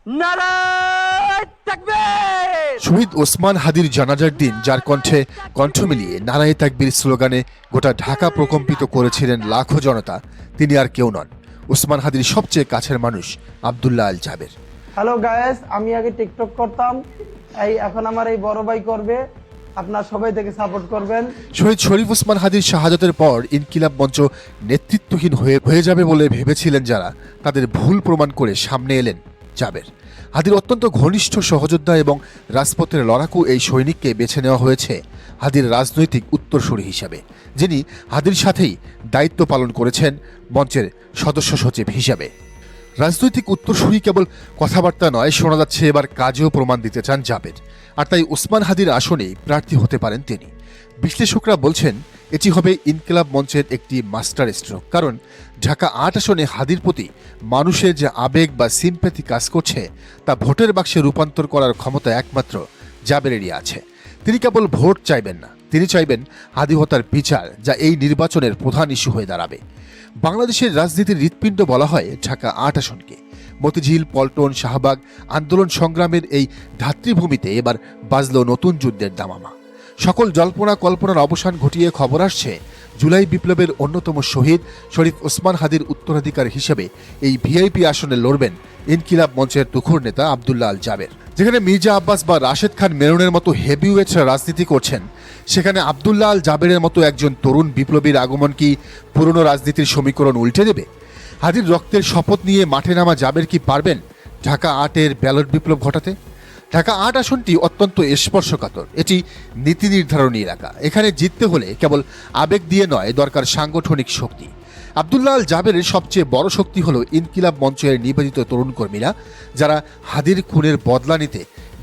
নারায়ে তাকবীর। শহীদ ওসমান হাদির জানাজার দিন যার কণ্ঠে কণ্ঠ মিলিয়ে নারায়ে তাকবীর স্লোগানে গোটা ঢাকা প্রকম্পিত করেছিলেন লাখো জনতা, তিনি আর কেউ নন, ওসমান হাদির সবচেয়ে কাছের মানুষ আব্দুল্লাহ আল জাবের। হ্যালো গায়েস, আমি আগে টিকটক করতাম, এখন আমার এই বড় ভাই করবে। আপনার সবাই থেকে সাপোর্ট করবেন। শহীদ শরীফ ওসমান হাদির শাহাদাতের পর ইনকিলাব মঞ্চ নেতৃত্বহীন হয়ে যাবে বলে ভেবেছিলেন যারা, তাদের ভুল প্রমাণ করে সামনে এলেন জাবের। হাদির অত্যন্ত ঘনিষ্ঠ সহযোদ্ধা এবং রাজপথের লড়াকু এই সৈনিককে বেছে নেওয়া হয়েছে হাদির রাজনৈতিক উত্তরসূরি হিসাবে, যিনি হাদির সাথেই দায়িত্ব পালন করেছেন মঞ্চের সদস্য সচিব হিসাবে। রাজনৈতিক উত্তরসূরি কেবল কথাবার্তা নয়, শোনা যাচ্ছে এবার কাজেও প্রমাণ দিতে চান জাবের, আর তাই ওসমান হাদির আসনেই প্রার্থী হতে পারেন তিনি। বিশ্লেষকরা বলছেন এটি হবে ইনকিলাব মঞ্চের একটি মাস্টার স্ট্রোক, কারণ ঢাকা ৮ আসনে হাদির প্রতি মানুষের যে আবেগ বা সিম্প্যাথি কাজ করছে তা ভোটের বাক্সে রূপান্তর করার ক্ষমতা একমাত্র জাবেরেরই আছে। তিনি কেবল ভোট চাইবেন না, তিনি চাইবেন হাদি হত্যার বিচার, যা এই নির্বাচনের প্রধান ইস্যু হয়ে দাঁড়াবে। বাংলাদেশের রাজনীতির হৃৎপিণ্ড বলা হয় ঢাকা ৮ আসনকে। মতিঝিল, পল্টন, শাহবাগ আন্দোলন সংগ্রামের এই ধাত্রীভূমিতে এবার বাজল নতুন যুদ্ধের দামামা। সকল জল্পনা কল্পনার অবসান ঘটিয়ে খবর আসছে জুলাই বিপ্লবের অন্যতম শহীদ শরীফ ওসমান হাদির উত্তরাধিকার হিসেবে এই ভিআইপি আসনে লড়বেন ইনকিলাব মঞ্চের তুখোর নেতা আব্দুল্লাহ আল জাবের। যেখানে মির্জা আব্বাস বা রাশেদ খান মেননের মতো হেভিওয়েটরা রাজনীতি করছেন, সেখানে আব্দুল্লাহ আল জাবেরের মতো একজন তরুণ বিপ্লবীর আগমন কি পুরনো রাজনীতির সমীকরণ উল্টে দেবে? হাদির রক্তের শপথ নিয়ে মাঠে নামা জাবের কি পারবেন ঢাকা ৮-এর ব্যালট বিপ্লব ঘটাতে? ঢাকা ৮ আসনটি অত্যন্ত স্পর্শকাতর, এটি নীতি নির্ধারণী এলাকা। এখানে জিততে হলে কেবল আবেগ দিয়ে নয়, দরকার সাংগঠনিক শক্তি। আব্দুল্লাহ আল জাবেরের সবচেয়ে বড় শক্তি হলো ইনকিলাব মঞ্চের নিবেদিত তরুণ কর্মীরা, যারা হাদির খুনের বদলা নিতে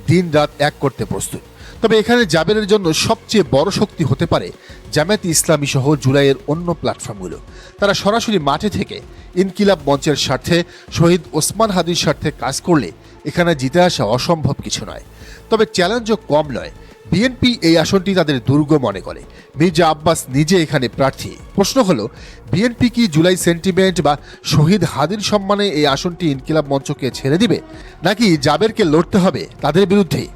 দিন রাত এক করতে প্রস্তুত। তবে এখানে জাবেরের জন্য সবচেয়ে বড় শক্তি হতে পারে জামায়াতে ইসলামী সহ জুলাইয়ের অন্য প্ল্যাটফর্মগুলো। তারা সরাসরি মাঠে থেকে ইনকিলাব মঞ্চের স্বার্থে, শহীদ ওসমান হাদির স্বার্থে কাজ করলে এখানে জিতে আসা অসম্ভব কিছু নয়। তবে চ্যালেঞ্জও কম নয়। বিএনপি এই আসনটি তাদের দুর্গ মনে করে। মির্জা আব্বাস নিজে এখানে প্রার্থী। প্রশ্ন হলো, বিএনপি কি জুলাই সেন্টিমেন্ট বা শহীদ হাদির সম্মানে এই আসনটি ইনকিলাব মঞ্চকে ছেড়ে দিবে, নাকি জাবেরকে লড়তে হবে তাদের বিরুদ্ধেই?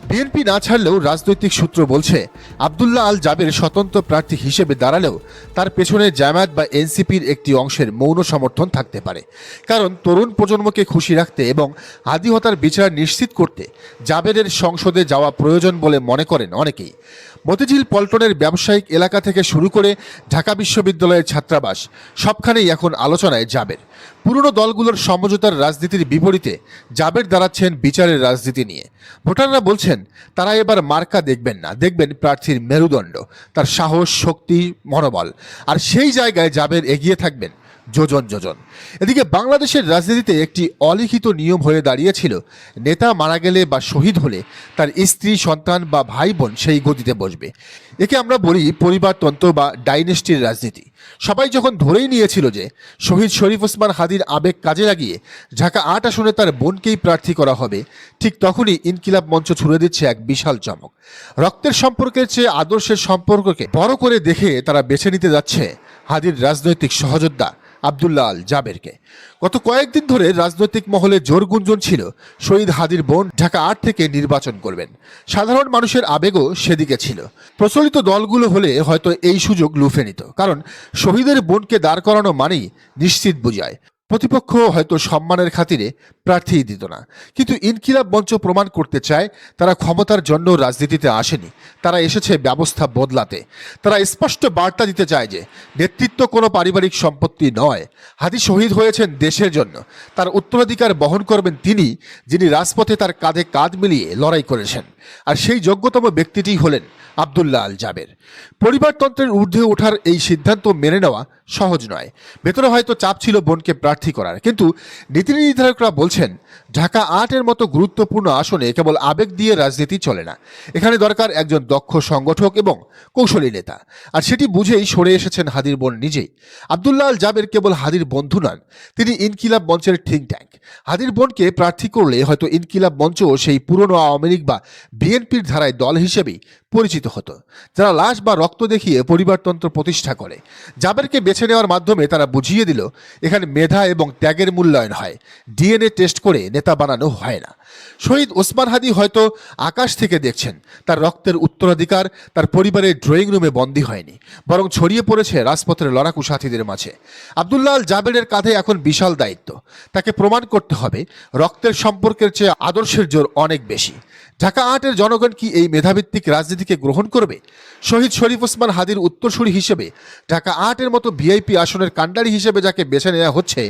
বিএনপি না ছাড়লেও রাজনৈতিক সূত্র বলছে আব্দুল্লাহ আল জাবের স্বতন্ত্র প্রার্থী হিসেবে দাঁড়ালেও তার পেছনে জামায়াত বা এনসিপির একটি অংশের মৌন সমর্থন থাকতে পারে। কারণ তরুণ প্রজন্মকে খুশি রাখতে এবং হাদি হত্যার বিচার নিশ্চিত করতে জাবেরের সংসদে যাওয়া প্রয়োজন বলে মনে করেন অনেকেই। মতিঝিল, পল্টনের ব্যবসায়িক এলাকা থেকে শুরু করে ঢাকা বিশ্ববিদ্যালয়ের ছাত্রাবাস, সবখানেই এখন আলোচনায় জাবের। পুরনো দলগুলোর সমঝোতার রাজনীতির বিপরীতে জাবের দাঁড়াচ্ছেন বিচারের রাজনীতি নিয়ে। ভোটাররা বলছেন তারা এবার মার্কা দেখবেন না, দেখবেন প্রার্থীর মেরুদণ্ড, তার সাহস, শক্তি, মনোবল। আর সেই জায়গায় জাবের এগিয়ে থাকবেন যোজন যোজন। এদিকে বাংলাদেশের রাজনীতিতে একটি অলিখিত নিয়ম হয়ে দাঁড়িয়েছিল, নেতা মারা গেলে বা শহীদ হলে তার স্ত্রী, সন্তান বা ভাই বোন সেই গদিতে বসবে। একে আমরা বলি পরিবারতন্ত্র বা ডাইনেস্টির রাজনীতি। সবাই যখন ধরেই নিয়েছিল যে শহীদ শরীফ ওসমান হাদির আবেগ কাজে লাগিয়ে ঢাকা ৮ আসনে তার বোনকেই প্রার্থী করা হবে, ঠিক তখনই ইনকিলাব মঞ্চ ছুড়ে দিচ্ছে এক বিশাল চমক। রক্তের সম্পর্কের চেয়ে আদর্শের সম্পর্ককে বড় করে দেখে তারা বেছে নিতে যাচ্ছে হাদির রাজনৈতিক সহযোদ্ধা আব্দুল্লাহ আল জাবেরকে। গত কয়েকদিন ধরে রাজনৈতিক মহলে জোর গুঞ্জন ছিল শহীদ হাদির বোন ঢাকা ৮ থেকে নির্বাচন করবেন। সাধারণ মানুষের আবেগও সেদিকে ছিল। প্রচলিত দলগুলো হলে হয়তো এই সুযোগ লুফে নিত, কারণ শহীদের বোনকে দাঁড় করানো মানেই নিশ্চিত বোঝায় প্রতিপক্ষ হয়তো সম্মানের খাতিরে প্রার্থী দিত না। কিন্তু ইনকিলাব মঞ্চ প্রমাণ করতে চায় তারা ক্ষমতার জন্য রাজনীতিতে আসেনি, তারা এসেছে ব্যবস্থা বদলাতে। তারা স্পষ্ট বার্তা দিতে চায় যে নেতৃত্ব কোনো পারিবারিক সম্পত্তি নয়। হাদি শহীদ হয়েছেন দেশের জন্য, তার উত্তরাধিকার বহন করবেন তিনি, যিনি রাজপথে তার কাঁধে কাঁধ মিলিয়ে লড়াই করেছেন। আর সেই যোগ্যতম ব্যক্তিটি হলেন আব্দুল্লাহ আল জাবের। পরিবারতন্ত্রের ঊর্ধ্বে ওঠার এই সিদ্ধান্ত মেনে নেওয়া সহজ নয়। ভেতরে হয়তো চাপ ছিল বোনকে প্রার্থী করার, কিন্তু নীতি নির্ধারকরা বলছেন ঢাকা ৮-এর মতো গুরুত্বপূর্ণ আসনে কেবল আবেগ দিয়ে রাজনীতি চলে না। এখানে দরকার একজন দক্ষ সংগঠক এবং কৌশলী নেতা, আর সেটি বুঝেই সরে এসেছেন হাদির বোন নিজেই। আব্দুল্লাহ আল জাবের কেবল হাদির বন্ধু নন, তিনি ইনকিলাব মঞ্চের থিঙ্ক ট্যাঙ্ক। হাদির বোনকে প্রার্থী করলে হয়তো ইনকিলাব মঞ্চ সেই পুরনো আওয়ামী লীগ বা বিএনপির ধারায় দল হিসেবেই পরিচিত হতো, যারা লাশ বা রক্ত দেখিয়ে পরিবারতন্ত্র প্রতিষ্ঠা করে। জাবেরকে বেছে নেওয়ার মাধ্যমে তারা বুঝিয়ে দিল এখানে মেধা এবং ত্যাগের মূল্যায়ন হয়, ডিএনএ টেস্ট করে নেতা বানানো হয় না। শহীদ ওসমান হাদি হয়তো আকাশ থেকে দেখছেন, তার রক্তের উত্তরাধিকার তার পরিবারের ড্রয়িং রুমে বন্দী হয়নি, বরং ছড়িয়ে পড়েছে রাজপথের লড়াকু সাথীদের মাঝে। আব্দুল্লাহ আল জাবেরের কাঁধে এখন বিশাল দায়িত্ব। তাকে প্রমাণ করতে হবে রক্তের সম্পর্কের চেয়ে আদর্শের জোর অনেক বেশি। ঢাকা ৮-এর জনগণ কি এই মেধাভিত্তিক রাজনীতিকে গ্রহণ করবে? শহীদ শরীফ ওসমান হাদির উত্তরসূরি হিসেবে ঢাকা ৮-এর মতো ভিআইপি আসনের কাণ্ডারি হিসেবে যাকে বেছে নেওয়া হচ্ছে,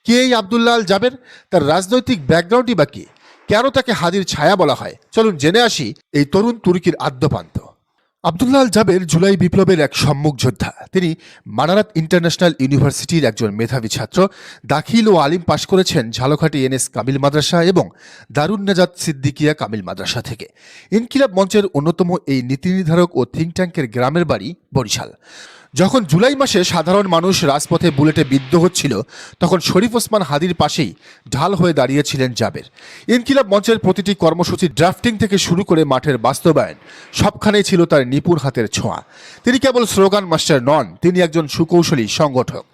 কে এই আব্দুল্লাহ আল জাবের? তার রাজনৈতিক ব্যাকগ্রাউন্ডই বা কি? কেন তাকে হাদির ছায়া বলা হয়? চলুন জেনে আসি এই তরুণ তুর্কির আদ্যপান্ত। আব্দুল্লাহ আল জাবের জুলাই বিপ্লবের এক সম্মুখ যোদ্ধা। তিনি মানারাত ইন্টারন্যাশনাল ইউনিভার্সিটির একজন মেধাবী ছাত্র। দাখিল ও আলিম পাশ করেছেন ঝালকাঠি এনএস কামিল মাদ্রাসা এবং দারুন নাজাত সিদ্দিকিয়া কামিল মাদ্রাসা থেকে। ইনকিলাব মঞ্চের অন্যতম এই নীতি নির্ধারক ও থিঙ্ক ট্যাঙ্কের গ্রামের বাড়ি বরিশাল। যখন জুলাই মাসে সাধারণ মানুষ রাজপথে বুলেটে বিদ্ধ হচ্ছিল, তখন শরীফ ওসমান হাদির পাশেই ঢাল হয়ে দাঁড়িয়েছিলেন জাবের। ইনকিলাব মঞ্চের প্রতিটি কর্মসূচি ড্রাফটিং থেকে শুরু করে মাঠের বাস্তবায়ন সবখানেই ছিল তার নিপুণ হাতের ছোঁয়া। তিনি কেবল স্লোগান মাস্টার নন, তিনি একজন সুকৌশলী সংগঠক।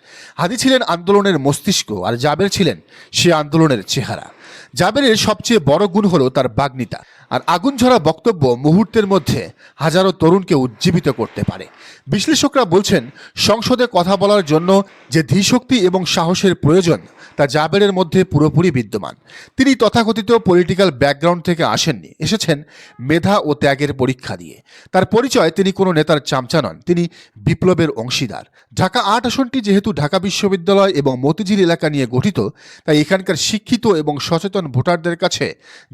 হাদি ছিলেন আন্দোলনের মস্তিষ্ক, আর জাবের ছিলেন সে আন্দোলনের চেহারা। জাবেরের সবচেয়ে বড় গুণ হলো তার বাগ্মিতা, আর আগুন ঝরা বক্তব্য মুহূর্তের মধ্যে হাজারো তরুণকে উজ্জীবিত করতে পারে। বিশ্লেষকরা বলছেন, সংসদে কথা বলার জন্য যে ধীশক্তি এবং সাহসের প্রয়োজন তা জাবেরের মধ্যে পুরোপুরি বিদ্যমান। তিনি তথাকথিত পলিটিক্যাল ব্যাকগ্রাউন্ড থেকে আসেননি, এসেছেন মেধা ও ত্যাগের পরীক্ষা দিয়ে। তার পরিচয়, তিনি কোনো নেতার চামচা নন, তিনি বিপ্লবের অংশীদার। ঢাকা ৮ আসনটি যেহেতু ঢাকা বিশ্ববিদ্যালয় এবং মতিঝিল এলাকা নিয়ে গঠিত, তাই এখানকার শিক্ষিত এবং সচেতন ভোটারদের কাছে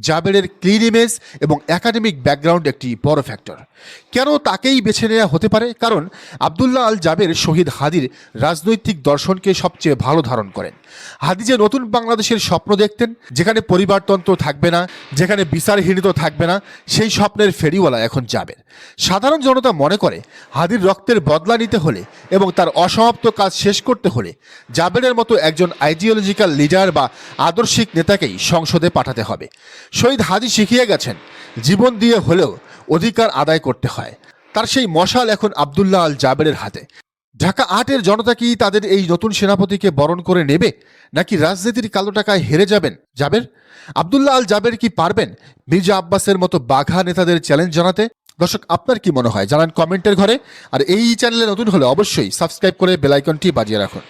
জাবেরের ক্লিন ইমেজ এবং একাডেমিক ব্যাকগ্রাউন্ড একটি বড় ফ্যাক্টর। কেন তাকেই বেছে নেওয়া হতে পারে? কারণ আব্দুল্লাহ আল জাবের শহীদ হাদির রাজনৈতিক দর্শনকে সবচেয়ে ভালো ধারণ করেন। হাদি যে নতুন বাংলাদেশের স্বপ্ন দেখতেন, যেখানে পরিবারতন্ত্র থাকবে না, যেখানে বিচারহীনতা থাকবে না, সেই স্বপ্নের ফেরিওয়ালা এখন জাবের। সাধারণ জনতা মনে করে হাদির রক্তের বদলা নিতে হলে এবং তার অসমাপ্ত কাজ শেষ করতে হলে জাবেরের মতো একজন আইডিওলজিক্যাল লিডার বা আদর্শিক নেতাকেই সংসদে পাঠাতে হবে। শহীদ হাদি শিখিয়ে গেছেন, জীবন দিয়ে হলেও অধিকার আদায় করতে হয়। তার সেই মশাল এখন আব্দুল্লাহ আল জাবেরের হাতে। ঢাকা ৮-এর জনতা কি তাদের এই নতুন সেনাপতিকে বরণ করে নেবে, নাকি রাজনীতির কালো টাকায় হেরে যাবেন জাবের? আব্দুল্লাহ আল জাবের কি পারবেন মির্জা আব্বাসের মতো বাঘা নেতাদের চ্যালেঞ্জ জানাতে? দর্শক, আপনার কি মনে হয় জানান কমেন্টের ঘরে। আর এই চ্যানেলে নতুন হলে অবশ্যই সাবস্ক্রাইব করে বেল আইকনটি বাজিয়ে রাখুন।